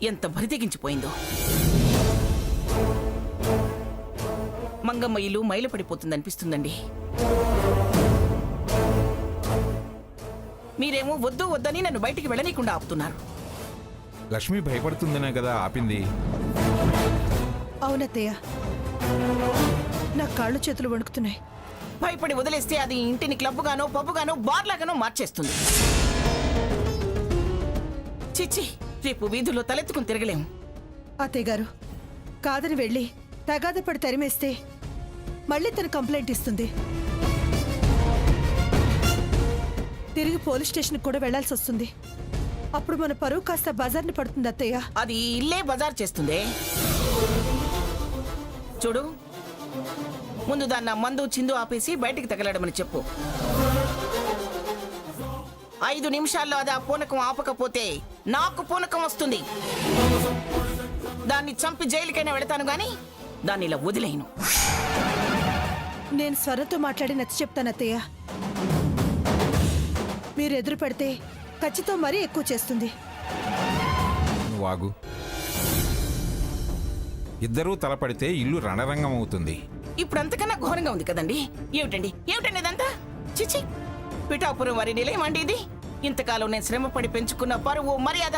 ఎంత బరితెగించిపోయిందో. మంగమ్మ ఇల్లు మైలపడిపోతుందనిపిస్తుందండి. మీరేమో వద్దు వద్దని నన్ను బయటికి వెళ్ళనీయకుండా ఆపుతున్నారు. లక్ష్మి భయపడుతుందనే కదా ఆపింది. అవునత్తయ్య, నా కాళ్ళు చేతులు వణుకుతున్నాయి. భయపడి వదిలేస్తే అది ఇంటిని క్లబ్గానో పబ్బుగానో బార్లాగానో మార్చేస్తుంది. చిచ్చి, రేపు వీధుల్లో తలెత్తుకుని తిరగలేము. అత్తయ్య గారు, కాదని వెళ్ళి తగాద పడి తరిమేస్తే మళ్ళీ తను కంప్లైంట్ ఇస్తుంది. తిరిగి పోలీస్ స్టేషన్కి కూడా వెళ్లాల్సి వస్తుంది. అప్పుడు మన పరువు కాస్త బజార్ని పడుతుంది అత్తయ్య. అది ఇల్లే బజార్ చేస్తుందే. చూడు, ముందు దాన్ని మందు చిందు ఆపేసి బయటికి తగలడమని చెప్పు. 5 నిమిషాల్లో అది ఆ పూనకం ఆపకపోతే నాకు పూనకం వస్తుంది. దాన్ని చంపి జైలుకైనా వెళతాను గాని దాన్ని ఇలా వదిలేయను. నేను స్వరంతో మాట్లాడి నచ్చ చెప్తాను అత్తయ్య. మీరు ఎదురు పెడితే ఖచ్చితం మరీ ఎక్కువ చేస్తుంది. నువ్వు ఆగు. ఇద్దరూ తలపడితే ఇల్లు రణరంగం అవుతుంది. ఇప్పుడు అంతకన్నా ఘోరంగా ఉంది కదండి. ఏమిటండి ఇదంతా? చిచి, పిఠాపురం వారి నిలయం అండి ఇది. ఇంతకాలం నేను శ్రమపడి పెంచుకున్న పరువు మర్యాద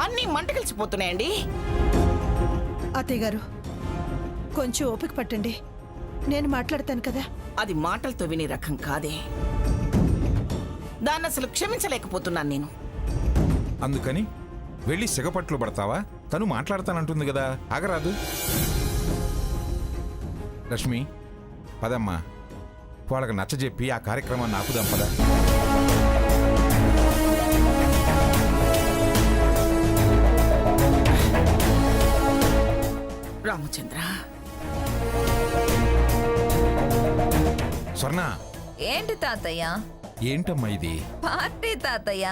అన్నీ మంట కలిసిపోతున్నాయండి. అత్తయ్య గారు, కొంచెం ఓపిక పట్టండి, నేను మాట్లాడతాను కదా. అది మాటలతో వినే రకం కాదే. దాన్ని అసలు క్షమించలేకపోతున్నాను నేను. అందుకని వెళ్ళి సిగపట్లు పడతావా? తను మాట్లాడతానంటుంది కదా, ఆగరాదు. లక్ష్మి, పదమ్మా, వాళ్ళకి నచ్చజెప్పి ఆ కార్యక్రమాన్ని ఆపుదాం పద. రామచంద్ర. స్వర్ణ. ఏంటి తాతయ్య? ఏంటమ్మా ఇది? పార్టీ తాతయ్య.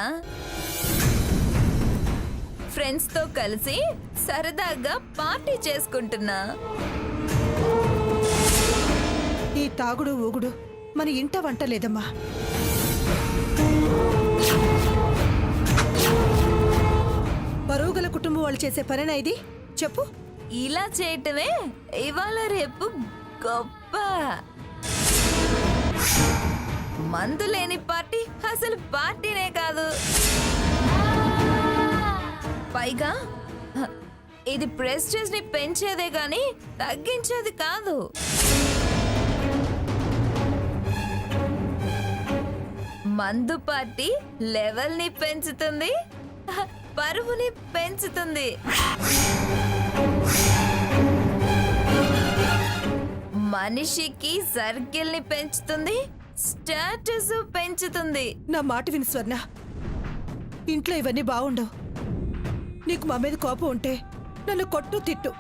ఫ్రెండ్స్ తో కలిసి సరదాగా పార్టీ చేసుకుంటున్నా. ఈ తాగుడు ఊగుడు మన ఇంట వంట లేదమ్మా. పరుగుల కుటుంబం వాళ్ళు చేసే పనేనా ఇది? చెప్పు. ఇలా చేయటమే ఇవాళ రేపు గొప్ప. మందు లేని పార్టీ అసలు పార్టీనే కాదు. పైగా ఇది ప్రెస్టేజ్ ని పెంచేదే గాని తగ్గించేది కాదు. మందు పార్టీ లెవెల్ ని పెంచుతుంది, పరువుని పెంచుతుంది. మనిషికి సర్కిల్ ని పెంచుతుంది, స్టేటస్ పెంచుతుంది. నా మాట విని స్వర్ణ, ఇంట్లో ఇవన్నీ బాగుండవు. నీకు మా మీద కోపం ఉంటే నన్ను కొట్టు తిట్టు,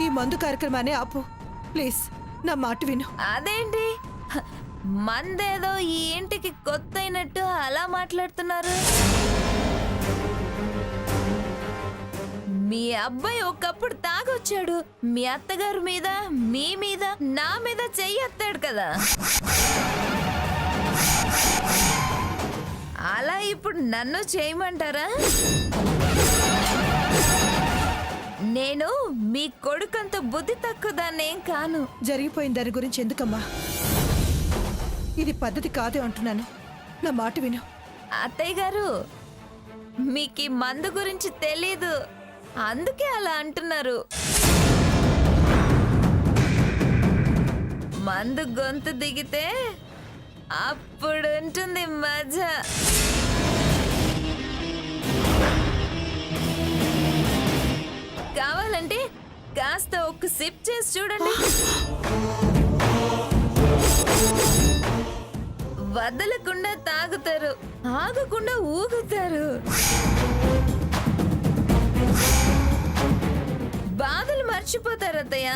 ఈ మందు కార్యక్రమాన్ని ఆపు ప్లీజ్. నా మాట విను. అదేంటి మందేదో ఈ ఇంటికి కొత్త అయినట్టు అలా మాట్లాడుతున్నారు? మీ అబ్బాయి ఒకప్పుడు తాగొచ్చాడు, మీ అత్తగారి మీద, మీ మీద, నా మీద చెయ్యెత్తాడు కదా. అలా ఇప్పుడు నన్ను చేయమంటారా? నేను మీ కొడుకంత బుద్ధి తక్కువ దాన్నేం కాను. జరిగిపోయిన దాని గురించి ఎందుకమ్మా? ఇది పద్ధతి కాదు అంటున్నాను, నా మాట విను. అత్తయ్య గారు, మీకు ఈ మందు గురించి తెలీదు, అందుకే అలా అంటున్నారు. మందు గొంతు దిగితే అప్పుడు ఉంటుంది మజా. కావాలంటే కాస్త ఒక సిప్ చేసి చూడండి. వదలకుండా తాగుతారు, ఆగకుండా ఊగుతారు, బాధలు మర్చిపోతారు అత్తయ్య,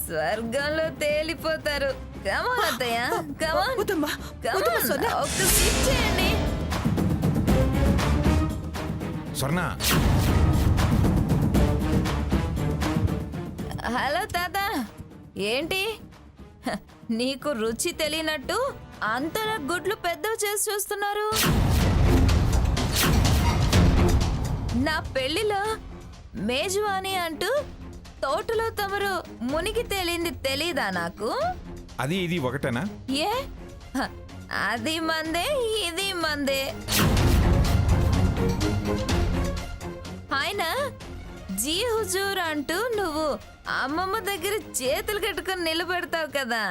స్వర్గంలో తేలిపోతారు. కమాన్ అత్తయ్య, కమాన్, ఒక సిప్ చేయండి. స్వర్ణ. హలో తాత, ఏంటి నీకు రుచి తెలియనట్టు అంతలా గుడ్లు పెద్దవి చేసి చూస్తున్నారు? నా పెళ్లిలో మేజువాణి అంటూ తోటలో తమరు మునిగి తేలింది తెలీదా నాకు? అది ఇది ఒకటేనా? ఏ హ, అది మందే ఇది మందే. ఆయన జీ హుజూర్ అంటూ నువ్వు అమ్మమ్మ దగ్గర చేతులు కట్టుకొని నిలబెడతావు కదా,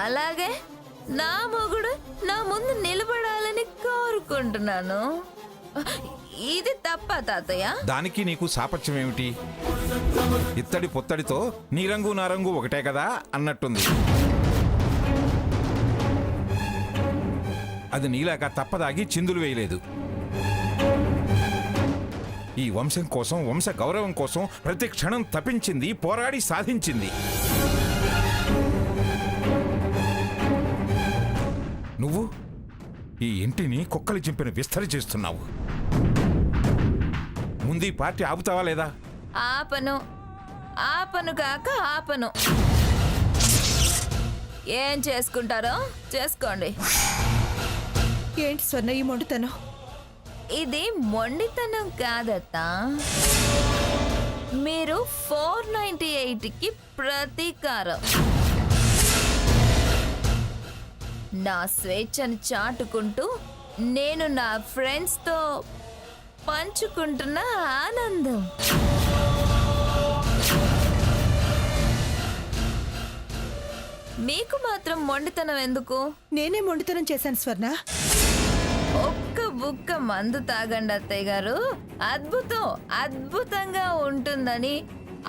అలాగే నా మొగుడు నా ముందు నిలబడాలని కోరుకుంటున్నాను. ఇది తప్ప తాతయ్య? దానికి నీకు సాపత్యం ఏమిటి? ఇత్తడి పొత్తడితో నీ రంగు నా రంగు ఒకటే కదా అన్నట్టుంది. అది నీలాగా తప్పదాగి చిందులు వేయలేదు. ఈ వంశం కోసం, వంశ గౌరవం కోసం ప్రతి క్షణం తపించింది, పోరాడి సాధించింది. నువ్వు ఈ ఇంటిని కుక్కలు చింపిన విస్తరి చేస్తున్నావు. ముందు పార్టీ ఆపుతావా లేదా? ఆపను, ఆపను కాక ఆపను. ఏం చేసుకుంటారో చేసుకోండి. ఏంటి స్వర్ణ ఈ మొండితనం? ఇది మొండితనం కాదత్తా, మీరు 498కి ప్రతీకారం. నా స్వేచ్ఛను చాటుకుంటూ నేను నా ఫ్రెండ్స్తో పంచుకుంటున్న ఆనందం. మీకు మాత్రం మొండితనం ఎందుకు? నేనే మొండితనం చేశాను స్వర్ణ. ఒక్క బుక్క మందు తాగండి అత్తయ్య గారు, అద్భుతం అద్భుతంగా ఉంటుందని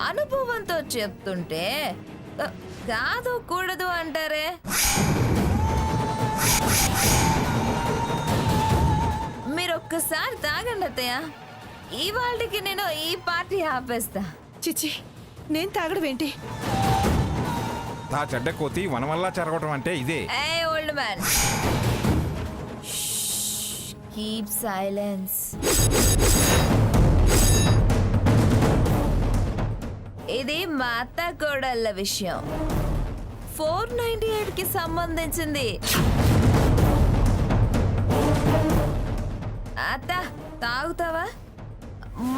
అనుభవంతో చెప్తుంటే కాదు కూడదు అంటారే. మీరు ఒక్కసారి తాగండి అత్తయ్య, ఇవాళకి నేను ఈ పార్టీ ఆపేస్తా. చిచి, నేను తాగడం ఏంటి? నా చెడ్డ కోతి వనవల్లా చెరగటం అంటే ఇదే. ఏ ఓల్డ్ మ్యాన్, కీప్ సైలెన్స్. ఇది మా అత్త కోడళ్ళ విషయం, 498కి సంబంధించింది. అత్త తాగుతావా?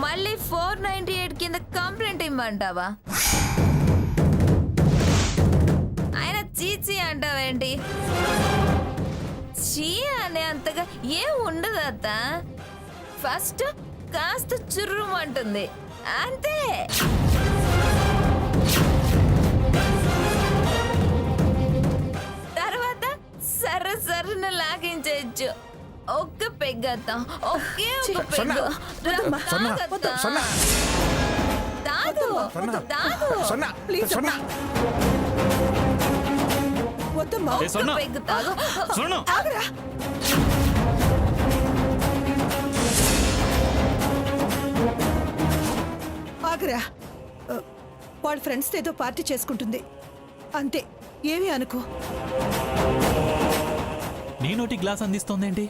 మళ్ళీ 498 కింద కంప్లైంట్ ఇమ్మంటావా? ఆయన చీచీ అంటావేంటి? చీ అనే అంతగా ఏం ఉండదు అత్త, ఫస్ట్ కాస్త చుర్రుమంటుంది అంతే. తర్వాత సర్ర సర్రన లాగించచ్చు. ఒక్క పెగ్గత్తా, ఒకే ఒక పెగ్గు. తాగు తాగు, ప్లీజ్ వద్దమ్మా. ఒక్క పెగ్గు తాగు. ఆగరా. ఆగరా. వాళ్ళ ఫ్రెండ్స్తో ఏదో పార్టీ చేసుకుంటుంది అంతే, ఏమీ అనుకో. నీ నోటి గ్లాస్ అందిస్తోందేంటి?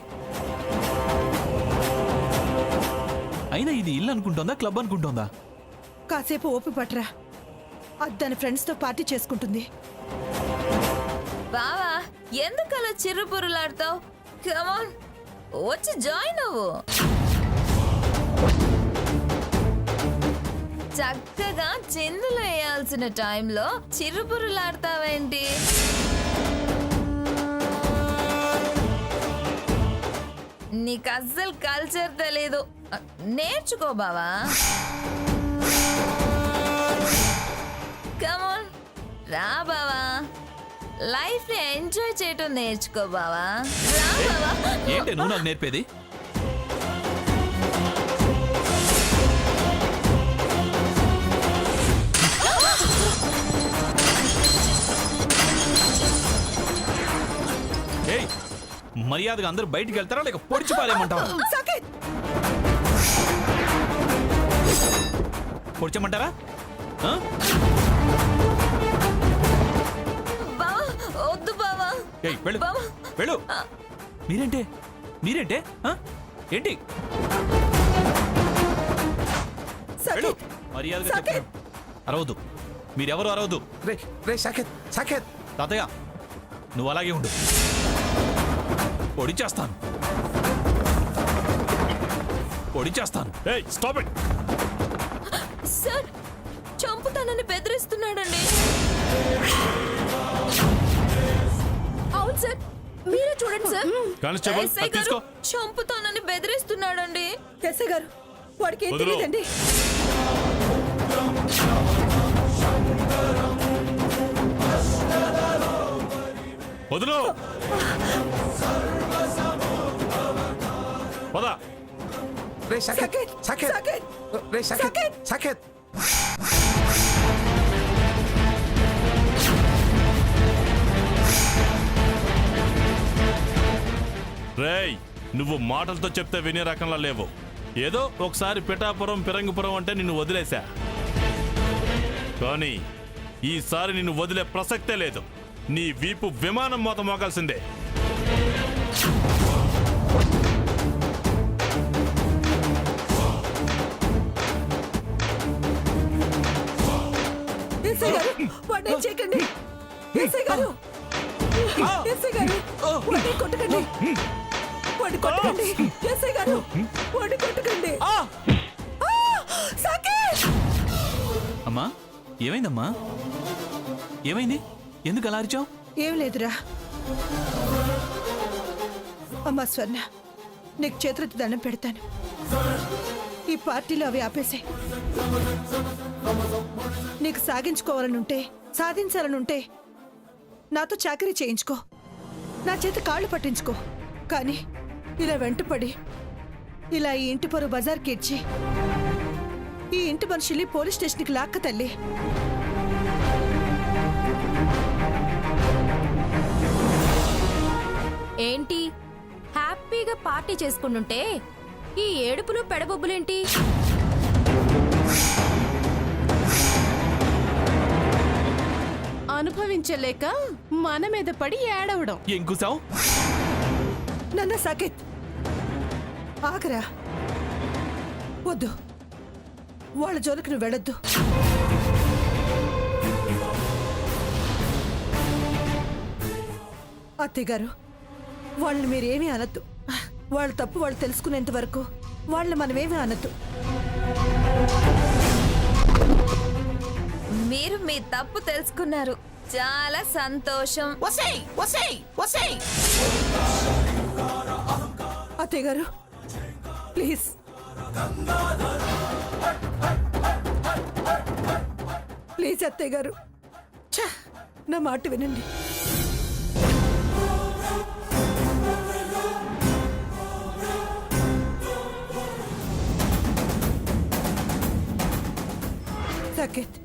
అయినా ఇది ఇల్లు అనుకుంటోందా, క్లబ్ అనుకుంటోందా? కాసేపు ఓపి పట్టరా, అది దాని ఫ్రెండ్స్తో పార్టీ చేసుకుంటుంది. బావా ఎందుకు అలా చిరుపురులాడతావు? కమాన్ వచ్చి జాయిన్ అవ్వు. చక్కగా చిందులు వేయాల్సిన టైంలో చిరుపురులాడతావేంటి? నీకు అస్సలు కల్చర్ తెలీదు, నేర్చుకో బావా. కమాన్ రా బావా, లైఫ్ ని ఎంజాయ్ చేయటం నేర్చుకో బావా. రా బావా. ఏంటి నువ్వు నాకు నేర్పేది? ఏయ్, మర్యాదగా అందరూ బయటికి వెళ్తారా లేక పొడిచి పారేయమంటావా? పొడిచమంటారా? బావా వద్దు బావా. ఏయ్ వెళ్ళు, బావా. వెళ్ళు. మీరేంటే మీరేంటే ఏంటి? వెళ్ళు, మర్యాదగా చెప్తాను. అరవద్దు, మీరెవరు అరవద్దు. రే రే సాకేత్, సాకేత్. తాతయ్య నువ్వు అలాగే ఉండు, పొడి చేస్తాను. పొడి చేస్తాను. ఏయ్ స్టాప్ ఇట్. సార్ చంపుతానని బెదిరిస్తున్నాడండి. అవును సార్, మీరే చూడండి సార్. కానిస్టేబుల్ ఎస్ఐ గారు తీసుకో. చంపుతానని బెదిరిస్తున్నాడండి. ఎస్ఐ గారు వాడికి ఏం వదలు. తెలియదండి. వదులు. పద. రే సాకేత్ సాకేత్, సాకేత్ సాకేత్, రే సాకేత్ సాకేత్. సాకేత్ రేయ్ నువ్వు మాటలతో చెప్తే వినే రకంలా లేవు. ఏదో ఒకసారి పిఠాపురం పిరంగిపురం అంటే నిన్ను వదిలేశా, కానీ ఈసారి నిన్ను వదిలే ప్రసక్తే లేదు. నీ వీపు విమానం మోత మోగాల్సిందే. ఎస్ఐ గారు వాడిని చేయకండి. ఎస్ఐ గారు, ఎస్ఐ గారు వాడిని కొట్టకండి. వాడిని కొట్టకండి. ఎస్ఐ గారు వాడిని కొట్టకండి. ఆ! సాకేత్! అమ్మా ఏమైందమ్మా? ఏమైంది? ఎందుకు అలా అరిచావు? ఏం లేదురా. అమ్మా స్వర్ణ, నీకు చేతులెత్తి దండం పెడతాను. ఈ పార్టీలో అవి ఆపేసే. నీకు సాగించుకోవాలనుంటే, సాధించాలనుంటే నాతో చాకరీ చేయించుకో, నా చేతి కాళ్ళు పట్టించుకో. కానీ ఇలా వెంటపడి ఇలా ఈ ఇంటి పరువు బజార్కి ఇచ్చి ఈ ఇంటి మనుషుల్ని పోలీస్ స్టేషన్కి లాక్క తల్లి. ఏంటి హ్యాపీగా పార్టీ చేసుకుంటుంటే ఈ ఏడుపులు పెడబొబ్బులేంటి? అనుభవించలేక మన మీద పడి ఏడవడం. ఏం కూసావు? నన్న సాకేత్ ఆగరా. వద్దు, వాళ్ళ జోలికి నువ్వు వెళ్ళొద్దు. అత్తయ్య గారు, వాళ్ళని మీరేమీ అనొద్దు. వాళ్ళ తప్పు వాళ్ళు తెలుసుకునేంత వరకు వాళ్ళని మనమేమీ అనొద్దు. మీరు మీ తప్పు తెలుసుకున్నారు, చాలా సంతోషం. వసేయ్ వసేయ్ వసేయ్. అత్తయ్య గారు ప్లీజ్. ప్లీజ్ అత్తయ్య గారు, ఛ, నా మాట వినండి. సాకేత్,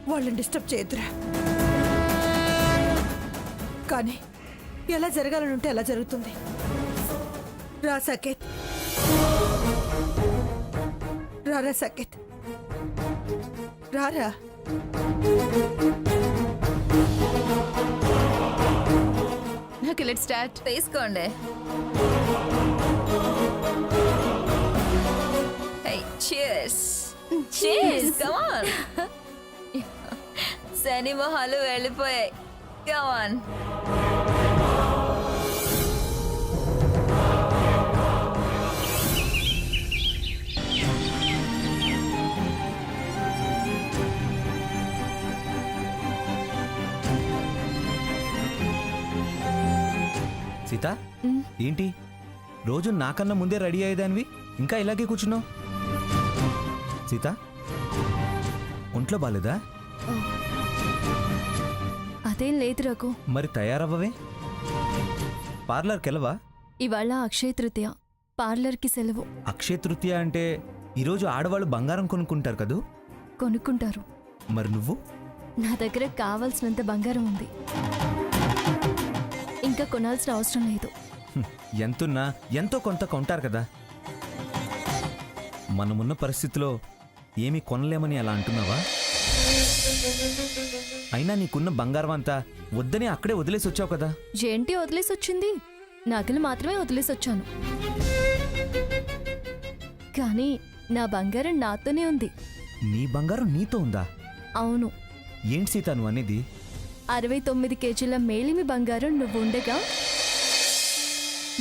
వాళ్ళని డిస్టర్బ్ చేయొద్దురా. కానీ ఎలా జరగాలనుంటే అలా జరుగుతుంది. రా సాకేత్, రారా సాకేత్, రారా. నాకు లెట్ స్టార్ట్. తీసుకోండి. Hey, cheers. Cheers, come on. శని మొహాలు వెళ్ళిపోయాయి. Come on. సీత, ఏంటి రోజు నాకన్నా ముందే రెడీ అయ్యేదానివి ఇంకా ఇలాగే కూర్చున్నావు? సీత, ఒంట్లో బాలేదా? అదేం లేదు రఘు. మరి తయారవ్వవే. పార్లర్కి వెళ్ళవా? ఇవాళ అక్షయ తృతీయ, పార్లర్కి సెలవు. అక్షయ తృతీయ అంటే ఈరోజు ఆడవాళ్ళు బంగారం కొనుక్కుంటారు కదూ? కొనుక్కుంటారు. మరి నువ్వు? నా దగ్గర కావాల్సినంత బంగారం ఉంది, ఇంకా కొనాల్సిన అవసరం లేదు. ఎంతున్నా ఎంతో కొంత కొంటారు కదా. మనమున్న పరిస్థితిలో ఏమీ కొనలేమని అలా అంటున్నావా? అయినా నీకున్న బంగారం అంతా వద్దని అక్కడే వదిలేసి వచ్చావు కదా. ఏంటి వదిలేసి వచ్చింది? నగలు మాత్రమే వదిలేసి వచ్చాను, కానీ నా బంగారం నాతోనే ఉంది. నీ బంగారం నీతో ఉందా? అవును. ఏంటి సీత నువ్వు అనేది? 69 కేజీల మేలిమి బంగారం నువ్వు ఉండగా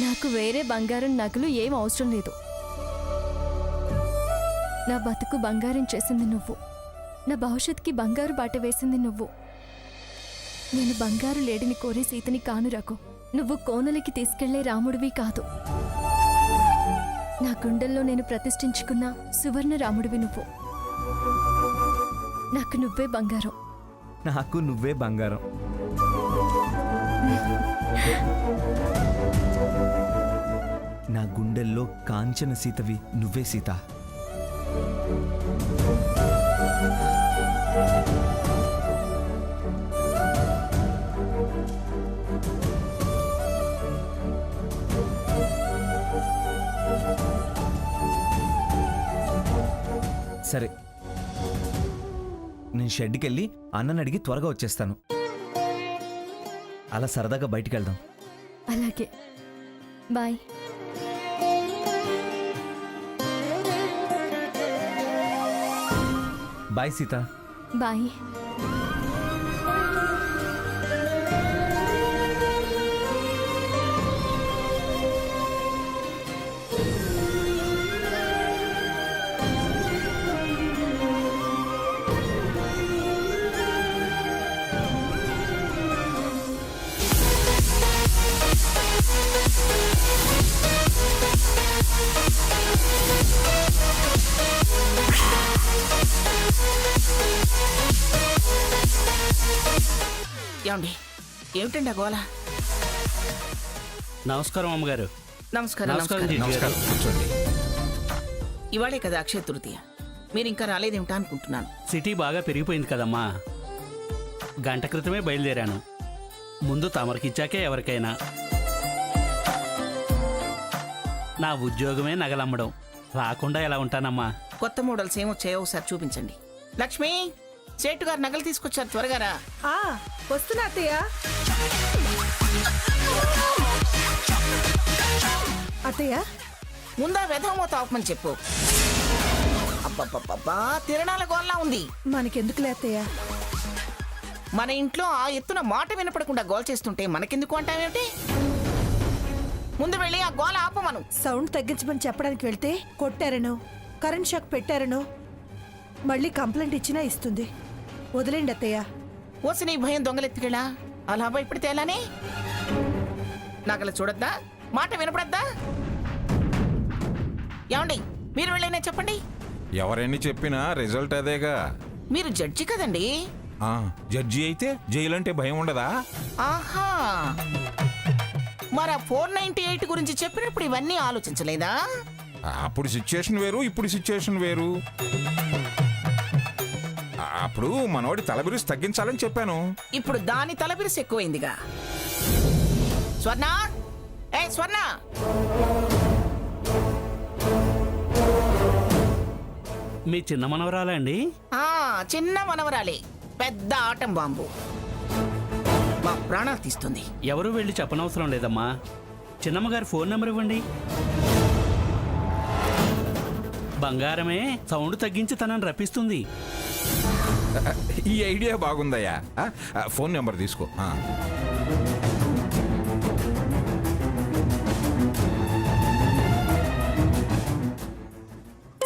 నాకు వేరే బంగారం నగలు ఏం అవసరం లేదు. నా బతుకు బంగారం చేసింది నువ్వు, నా భవిష్యత్తుకి బంగారు బాట వేసింది నువ్వు. నేను బంగారు లేడిని కోరే సీతని కాను రఘు. నువ్వు కోనలకి తీసుకెళ్లే రాముడివి కాదు. నా గుండెల్లో నేను ప్రతిష్ఠించుకున్న సువర్ణ రాముడివి నువ్వు. నాకు నువ్వే బంగారం. నాకు నువ్వే బంగారం. నా గుండెల్లో కాంచన సీతవి నువ్వే సీత. సరే, నేను షెడ్కి వెళ్ళి అన్నని అడిగి త్వరగా వచ్చేస్తాను. అలా సరదాగా బయటికి వెళ్దాం. అలాగే, బాయ్. బాయ్ సీత. బాయ్. ఏమండి, ఏమిటండి ఆ గోల? నమస్కారం అమ్మగారు. నమస్కారం. నమస్కారం నమస్కారం. జీజీ గారు. నమస్కారం, కూర్చోండి. ఇవాళే కదా అక్షయ తృతీయ, మీరు ఇంకా రాలేదేమిటా అనుకుంటున్నాను. సిటీ బాగా పెరిగిపోయింది కదమ్మా. గంట క్రితమే బయలుదేరాను. ముందు తమరికిచ్చాకే ఎవరికైనా. నా ఉద్యోగమే నగలమ్మడం. రాకుండా ఎలా ఉంటానమ్మా? కొత్త మోడల్స్ ఏమొచ్చాయో ఒకసారి చూపించండి. లక్ష్మి, సేటు గారు నగలు తీసుకొచ్చారు, త్వరగా రా. వస్తున్నా అత్తయ్య. అత్తయ్య, ముందా వెధవమోత ఆపమని చెప్పు. అబ్బబ్బబ్బబ్బా, తిరణాల గోల్లా ఉంది. మనకెందుకులే అత్తయ్య. మన ఇంట్లో ఆ ఎత్తున మాట వినపడకుండా గోల్ చేస్తుంటే మనకెందుకు అంటావేమిటి? ముందు వెళ్ళి ఆ గోల ఆపమను. సౌండ్ తగ్గించమని చెప్పడానికి వెళ్తే కొట్టారనో కరెంట్ షాక్ పెట్టారనో మళ్ళీ కంప్లైంట్ ఇచ్చినా ఇస్తుంది. వదిలేండి అత్తయ్య. ఓసి నీ భయం దొంగలెత్తికెళ్ళా అలా భయపడితే ఎలానే? నాకలా చూడొద్దా? మాట వినపడద్దా? ఏమండి, మీరు వెళ్ళైనా చెప్పండి. ఎవరెన్ని చెప్పినా రిజల్ట్ అదేగా. మీరు జడ్జి కదండి. ఆ, జడ్జి అయితే జైలు అంటే భయం ఉండదా? ఆహా, మరి 498 గురించి చెప్పినప్పుడు ఇవన్నీ ఆలోచించలేదా? అప్పుడు సిచ్యుయేషన్ వేరు, ఇప్పుడు సిచ్యుయేషన్ వేరు. అప్పుడు మనోడి తలబిరుసు తగ్గించాలని చెప్పాను. ఇప్పుడు దాని తలబిరుసు ఎక్కువైందిగా. స్వర్ణ, ఏ స్వర్ణ, మీ చిన్న మనవరాలా అండి? ఆ చిన్న మనవరాలే, పెద్ద ఆటం బాంబు. మా ప్రాణాలు తీస్తుంది. ఎవరు వెళ్ళి చెప్పనవసరం లేదమ్మా. చిన్నమ్మగారి ఫోన్ నెంబర్ ఇవ్వండి. బంగారమే సౌండ్ తగ్గించి తనని రప్పిస్తుంది. ఈ ఐడియా బాగుందయ్యా. ఫోన్ నెంబర్ తీసుకో.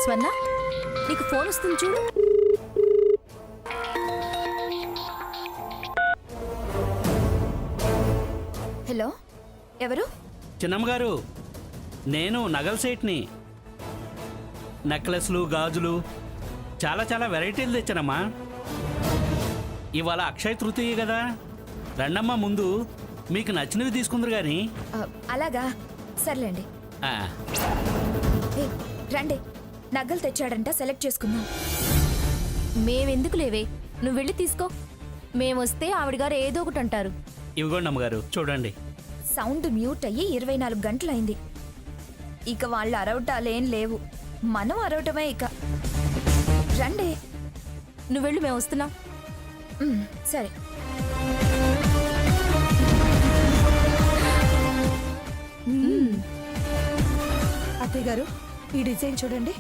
స్వర్ణ, నీకు ఫోన్ వస్తుంది చూడు. హలో, ఎవరు? చిన్నమ్మగారు, నేను నగల సేట్ని. నెక్లెస్లు, గాజులు, చాలా చాలా వెరైటీలు తెచ్చానమ్మా. ఇవాళ అక్షయ తృతీయ కదా, రండమ్మా ముందు మీకు నచ్చినవి తీసుకుందరు కానీ. అలాగా, సర్లేండి. ఆ, ఏ, రండి, నగలు తెచ్చాడంట, సెలెక్ట్ చేసుకుందాం. మేమెందుకు లేవే, నువ్వు వెళ్ళి తీసుకో. మేమొస్తే ఆవిడ గారు ఏదో ఒకటి అంటారు. ఇవిగోండి అమ్మగారు, చూడండి. సౌండ్ మ్యూట్ అయ్యి 24 గంటలైంది. ఇక వాళ్ళు అరవటాలేం లేవు, మనం అరవటమే ఇక. రండి. నువ్వు వెళ్ళు, మేము వస్తున్నాం. సరే. అత్తయ్య గారు, ఈ డిజైన్ చూడండి.